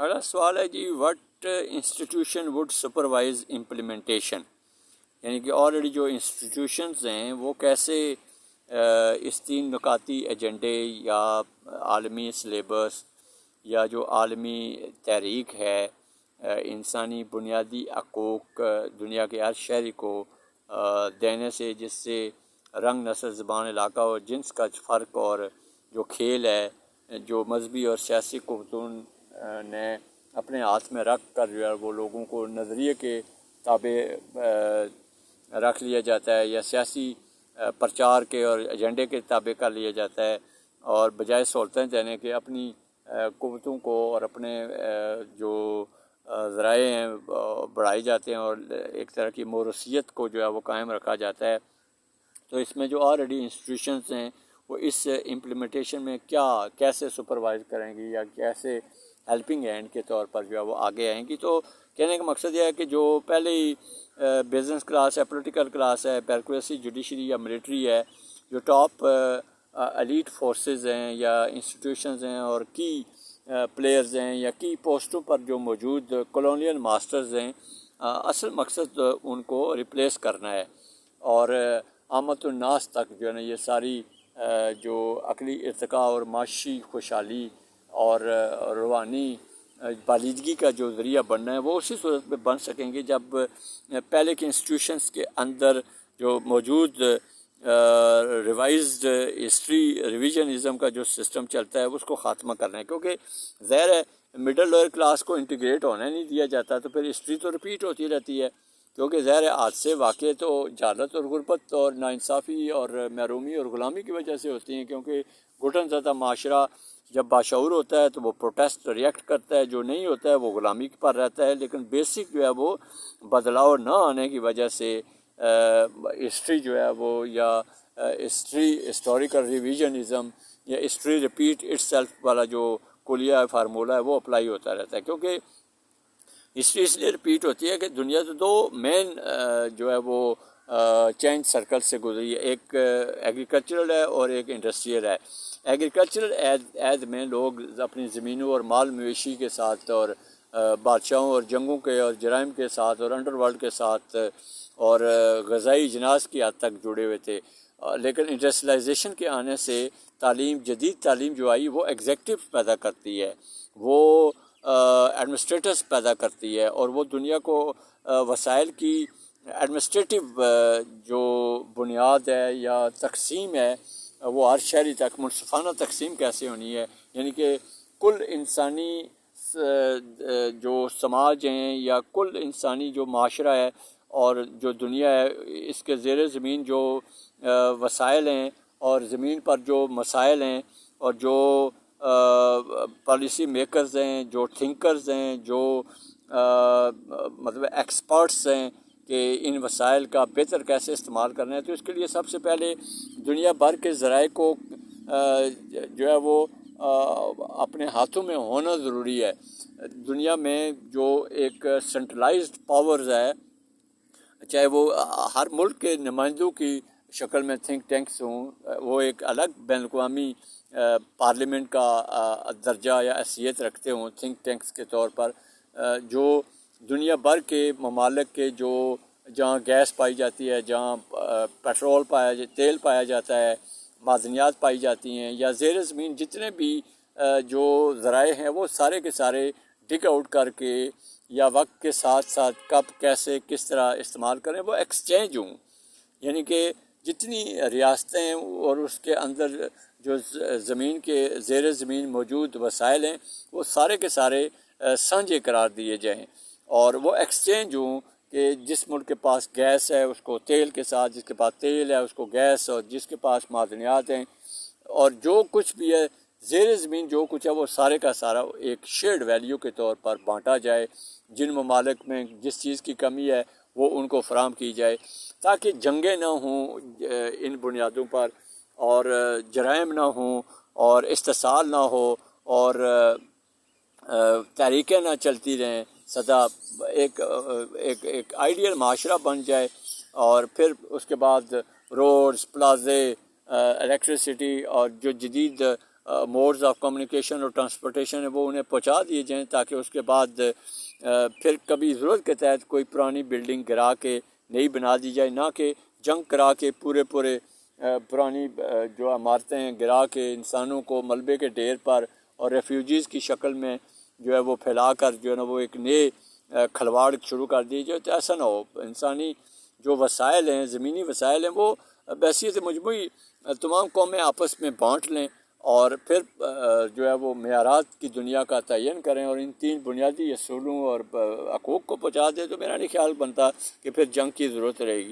اگلا سوال ہے جی، what institution would supervise implementation, یعنی کہ آلریڈی جو انسٹیٹیوشنز ہیں وہ کیسے اس 3 نکاتی ایجنڈے یا عالمی سلیبس یا جو عالمی تحریک ہے انسانی بنیادی حقوق دنیا کے ہر شہری کو دینے سے، جس سے رنگ، نسل، زبان، علاقہ اور جنس کا فرق اور جو کھیل ہے جو مذہبی اور سیاسی قوتوں نے اپنے ہاتھ میں رکھ کر جو ہے وہ لوگوں کو نظریے کے تابع رکھ لیا جاتا ہے یا سیاسی پرچار کے اور ایجنڈے کے تابع کر لیا جاتا ہے، اور بجائے سہولتیں دینے کے اپنی قوتوں کو اور اپنے جو ذرائع ہیں بڑھائے جاتے ہیں اور ایک طرح کی موروثیت کو جو ہے وہ قائم رکھا جاتا ہے۔ تو اس میں جو آلریڈی انسٹیٹیوشنز ہیں وہ اس امپلیمنٹیشن میں کیسے سپروائز کریں گی یا کیسے ہیلپنگ ہینڈ کے طور پر جو ہے وہ آگے آئیں گی۔ تو کہنے کا مقصد یہ ہے کہ جو پہلے ہی بزنس کلاس ہے، پولیٹیکل کلاس ہے، بیوروکریسی، جوڈیشری یا ملٹری ہے، جو ٹاپ ایلیٹ فورسز ہیں یا انسٹیٹیوشنز ہیں اور کی پلیئرز ہیں یا کی پوسٹوں پر جو موجود کالونیل ماسٹرز ہیں، اصل مقصد ان کو ریپلیس کرنا ہے اور عامت الناس تک جو ہے نا یہ ساری جو عقلی ارتقاء اور معاشی خوشحالی اور روحانی بالیدگی کا جو ذریعہ بننا ہے وہ اسی صورت میں بن سکیں گے جب پہلے کے انسٹیٹیوشنز کے اندر جو موجود ریوائزڈ ہسٹری ریویژنزم کا جو سسٹم چلتا ہے اس کو خاتمہ کرنا ہے، کیونکہ ظاہر ہے مڈل لوئر کلاس کو انٹیگریٹ ہونے نہیں دیا جاتا، تو پھر ہسٹری تو رپیٹ ہوتی رہتی ہے، کیونکہ ظاہر حادثے واقع تو جہالت اور غربت اور ناانصافی اور محرومی اور غلامی کی وجہ سے ہوتی ہیں، کیونکہ گھٹن زدہ معاشرہ جب باشعور ہوتا ہے تو وہ پروٹیسٹ ریئیکٹ کرتا ہے، جو نہیں ہوتا ہے وہ غلامی پر رہتا ہے، لیکن بیسک جو ہے وہ بدلاؤ نہ آنے کی وجہ سے ہسٹری جو ہے وہ یا ہسٹوریکل ریویژنزم یا ہسٹری ریپیٹ اٹ سیلف والا جو کلیہ فارمولہ ہے وہ اپلائی ہوتا رہتا ہے، کیونکہ ہسٹری اس لیے رپیٹ ہوتی ہے کہ دنیا تو 2 مین جو ہے وہ چینج سرکل سے گزری ہے، ایک ایگریکلچرل ہے اور ایک انڈسٹریل ہے۔ ایگریکلچرل عہد میں لوگ اپنی زمینوں اور مال مویشی کے ساتھ اور بادشاہوں اور جنگوں کے اور جرائم کے ساتھ اور انڈر ورلڈ کے ساتھ اور غذائی اجناس کی حد تک جڑے ہوئے تھے، لیکن انڈسٹریلائزیشن کے آنے سے جدید تعلیم جو آئی وہ ایگزیکٹو پیدا کرتی ہے، وہ ایڈمنسٹریٹرز پیدا کرتی ہے، اور وہ دنیا کو وسائل کی ایڈمنسٹریٹو جو بنیاد ہے یا تقسیم ہے وہ ہر شہری تک منصفانہ تقسیم کیسے ہونی ہے، یعنی کہ کل انسانی جو سماج ہیں یا کل انسانی جو معاشرہ ہے اور جو دنیا ہے اس کے زیر زمین جو وسائل ہیں اور زمین پر جو مسائل ہیں اور جو پالیسی میکرز ہیں، جو تھنکرز ہیں، جو مطلب ایکسپرٹس ہیں کہ ان وسائل کا بہتر کیسے استعمال کرنا ہے، تو اس کے لیے سب سے پہلے دنیا بھر کے ذرائع کو جو ہے وہ اپنے ہاتھوں میں ہونا ضروری ہے۔ دنیا میں جو ایک سینٹرلائزڈ پاورز ہے، چاہے وہ ہر ملک کے نمائندوں کی شکل میں تھنک ٹینکس ہوں، وہ ایک الگ بین الاقوامی پارلیمنٹ کا درجہ یا حیثیت رکھتے ہوں تھنک ٹینکس کے طور پر، جو دنیا بھر کے ممالک کے جو جہاں گیس پائی جاتی ہے، جہاں پیٹرول تیل پایا جاتا ہے، معدنیات پائی جاتی ہیں یا زیر زمین جتنے بھی جو ذرائع ہیں وہ سارے کے سارے ڈگ آؤٹ کر کے یا وقت کے ساتھ ساتھ کب کیسے کس طرح استعمال کریں وہ ایکسچینج ہوں، یعنی کہ جتنی ریاستیں اور اس کے اندر جو زمین کے زیر زمین موجود وسائل ہیں وہ سارے کے سارے سانجھے قرار دیے جائیں اور وہ ایکسچینج ہوں کہ جس ملک کے پاس گیس ہے اس کو تیل کے ساتھ، جس کے پاس تیل ہے اس کو گیس، اور جس کے پاس معدنیات ہیں اور جو کچھ بھی ہے زیر زمین جو کچھ ہے وہ سارے کا سارا ایک شیئرڈ ویلیو کے طور پر بانٹا جائے، جن ممالک میں جس چیز کی کمی ہے وہ ان کو فراہم کی جائے تاکہ جنگیں نہ ہوں ان بنیادوں پر اور جرائم نہ ہوں اور استحصال نہ ہو اور تحریکیں نہ چلتی رہیں، سدا ایک آئیڈیل معاشرہ بن جائے، اور پھر اس کے بعد روڈز، پلازے، الیکٹریسٹی اور جو جدید موڈز آف کمیونیکیشن اور ٹرانسپورٹیشن ہے وہ انہیں پہنچا دیے جائیں، تاکہ اس کے بعد پھر کبھی ضرورت کے تحت کوئی پرانی بلڈنگ گرا کے نئی بنا دی جائے، نہ کہ جنگ کرا کے پورے پرانی جو عمارتیں ہیں گرا کے انسانوں کو ملبے کے ڈھیر پر اور ریفیوجیز کی شکل میں جو ہے وہ پھیلا کر جو ہے نا وہ ایک نئے کھلواڑ شروع کر دی جائے۔ تو ایسا نہ ہو، انسانی جو وسائل ہیں، زمینی وسائل ہیں، وہ بحیثیت مجموعی تمام قومیں آپس میں بانٹ لیں اور پھر جو ہے وہ معیارات کی دنیا کا تعین کریں اور ان 3 بنیادی اصولوں اور حقوق کو پہنچا دیں، تو میرا نہیں خیال بنتا کہ پھر جنگ کی ضرورت رہے گی۔